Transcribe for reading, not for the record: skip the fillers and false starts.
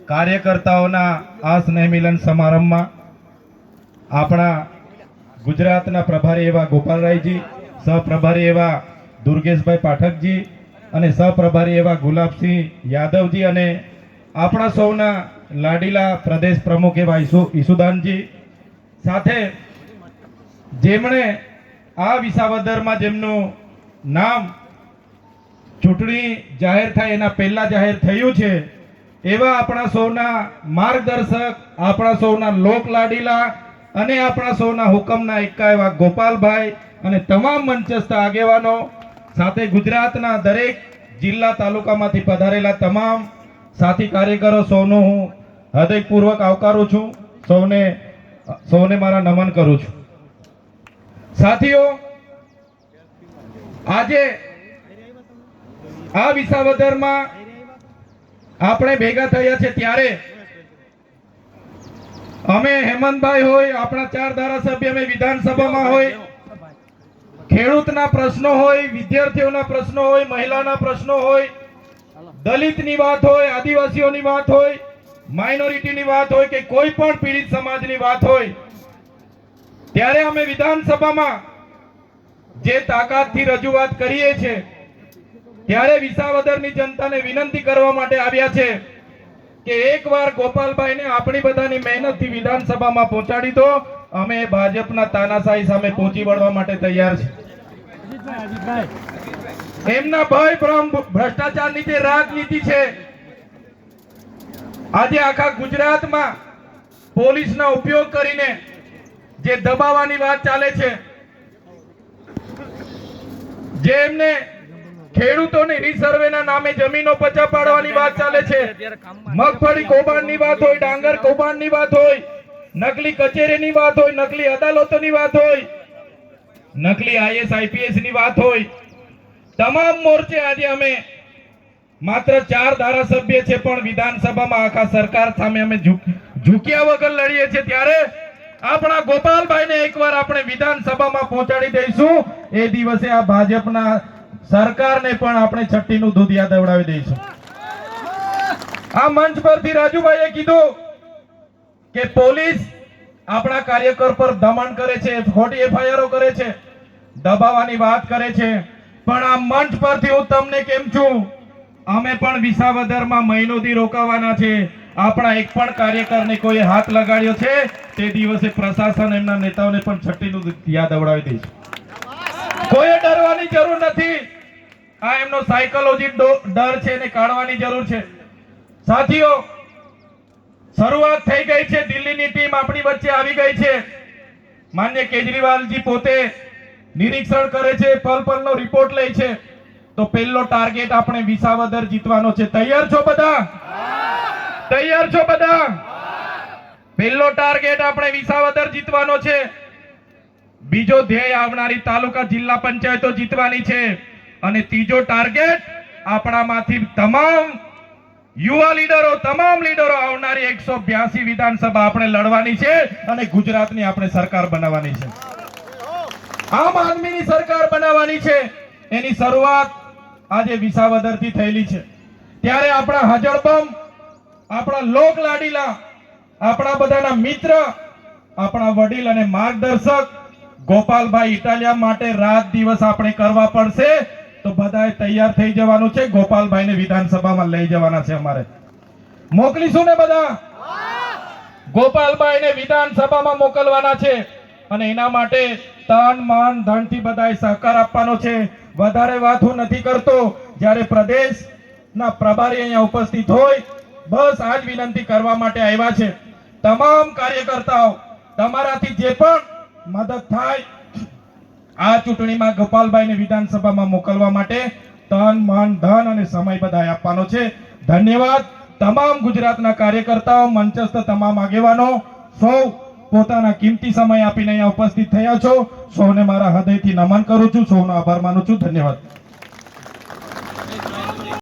કાર્યકર્તાઓના આ સ્નેહ મિલન સમારંભમાં આપણા ગુજરાતના પ્રભારી એવા ગોપાલરાયજી, સહપ્રભારી એવા દુર્ગેશભાઈ પાઠકજી અને સહપ્રભારી એવા ગુલાબસિંહ યાદવજી અને આપણા સૌના લાડીલા પ્રદેશ પ્રમુખ એવા ઈસુદાનજી સાથે જેમણે આ વિસાવદરમાં જેમનું નામ ચૂંટણી જાહેર થાય એના પહેલા જાહેર થયું છે એવા આપણા સૌના માર્ગદર્શક, આપણા સૌના લોક લાડીલા અને આપણા સૌના હુકમના એકા એવા ગોપાલભાઈ અને તમામ મંચસ્થ આગેવાનો સાથે ગુજરાતના દરેક જિલ્લા તાલુકામાંથી પધારેલા તમામ સાથી કાર્યકરો સૌનો હું હૃદયપૂર્વક આવકારું છું. સૌને મારા નમન કરું છું. સાથીઓ, આજે આ વિસાવદરમાં આપણે ભેગા થયા છે ત્યારે અમે હેમંતભાઈ હોય, આપણા 4 ધારાસભ્ય અમે વિધાનસભામાં હોય, ખેડૂતના પ્રશ્નો હોય, વિદ્યાર્થીઓના પ્રશ્નો હોય, મહિલાના પ્રશ્નો હોય, દલિતની વાત હોય, આદિવાસીઓની વાત હોય, માઇનોરિટીની વાત હોય કે કોઈ પણ પીડિત સમાજની વાત હોય, ત્યારે અમે વિધાનસભામાં જે તાકાતથી રજૂઆત કરીએ છીએ ત્યારે વિસાવદરની જનતાને વિનંતી કરવા માટે આવ્યા છે કે એકવાર ગોપાલભાઈને આપણી બધાની મહેનતથી વિધાનસભામાં પહોંચાડી દો. અમે ભાજપના તાનાશાહી સામે પહોંચી વળવા માટે તૈયાર છે. એમના ભય ભ્રમ ભ્રષ્ટાચારની જે રાજનીતિ છે, આજે આખા ગુજરાતમાં પોલીસનો ઉપયોગ કરીને જે દબાવવાની વાત ચાલે છે, જે એમને ખેડૂતોની રીસર્વેના નામે જમીનો પચા પાડવાની વાત ચાલે છે, મગફળી કૌભાંડની વાત હોય, ડાંગર કૌભાંડની વાત હોય, નકલી કચેરીની વાત હોય, નકલી અદાલતોની વાત હોય, નકલી આઈએસ આઈપીએસ ની વાત હોય, તમામ મોરચે આજે અમે માત્ર 4 ધારાસભ્ય છે પણ વિધાનસભામાં આખા સરકાર સામે અમે ઝૂક્યા વગર લડીએ છીએ. ત્યારે આપણા ગોપાલભાઈને એકવાર આપણે વિધાનસભામાં પહોંચાડી દઈશું. એ દિવસે આ ભાજપના સરકારને પણ આપણે છઠ્ઠીનું દૂધ યાદ અવડાવી દઈશું. આ મંચ પરથી રાજુભાઈએ કીધું કે પોલીસ આપણા કાર્યકર પર દમન કરે છે, ખોટી એફઆઈઆરો કરે છે, દબાવવાની વાત કરે છે, પણ આ મંચ પરથી હું તમને કેમ છું, અમે પણ વિસાવદરમાં મહિનોથી રોકાવાના છે. આપણા એક પણ કાર્યકરને કોઈ હાથ લગાડ્યો છે તે દિવસે પ્રશાસન એમના નેતાઓને પણ છઠ્ઠીનું દૂધ યાદ અવડાવી દઈશું. કોઈ ડરવાની જરૂર નથી. આ એમનો સાયકોલોજી ડર છે એને કાઢવાની જરૂર છે. સાથીઓ, શરૂઆત થઈ ગઈ છે. દિલ્હીની ટીમ આપણી વચ્ચે આવી ગઈ છે. માન્ય કેજરીવાલજી પોતે નિરીક્ષણ કરે છે, પલ-પલનો રિપોર્ટ લે છે. તો પહેલો ટાર્ગેટ આપણે વિસાવદર જીતવાનો છે. તૈયાર છો બધા? તૈયાર છો બધા? પહેલો ટાર્ગેટ આપણે વિસાવદર જીતવાનો છે. બીજો ધ્યેય આવનારી તાલુકા જિલ્લા પંચાયતો જીતવાની છે અને ત્રીજો ટાર્ગેટ આપણામાંથી તમામ યુવા લીડરો, તમામ લીડરો આવનારી 182 વિધાનસભા આપણે લડવાની છે અને ગુજરાતની આપણે સરકાર બનાવવાની છે. આમ આદમીની સરકાર બનાવવાની છે. એની શરૂઆત આજે વિસાવદરથી થયેલી છે. ત્યારે આપણા હજળબમ, આપણા લોક લાડીલા, આપણા બધાના મિત્ર, આપણા વડીલ અને માર્ગદર્શક ગોપાલભાઈ ઇટાલિયા માટે રાત દિવસ આપણે કરવા પડશે. તો બધાએ તૈયાર થઈ જવાનું છે. ગોપાલભાઈને વિધાનસભામાં લઈ જવાના છે. અમારે મોકલીશું ને બધા? ગોપાલભાઈને વિધાનસભામાં મોકલવાના છે અને એના માટે તન મન ધનથી બધાએ સહકાર આપવાનો છે. વધારે વાત હું નથી કરતો. જ્યારે પ્રદેશના પ્રભારી અહીંયા ઉપસ્થિત હોય, બસ આ જ વિનંતી કરવા માટે આવ્યા છે. તમામ કાર્યકર્તાઓ, તમારાથી જે પણ મદદ થાય આ ચૂંટણીમાં ગોપાલભાઈને વિધાનસભામાં મોકલવા માટે તન મન ધન અને સમય બધાએ આપવાનો છે. ધન્યવાદ. તમામ ગુજરાતના કાર્યકર્તાઓ, મંચસ્થ તમામ આગેવાનો, સૌ પોતાના કિંમતી સમય આપીને અહીંયા ઉપસ્થિત થયા છો. સૌને મારા હૃદયથી નમન કરું છું. સૌનો આભાર માનું છું. ધન્યવાદ.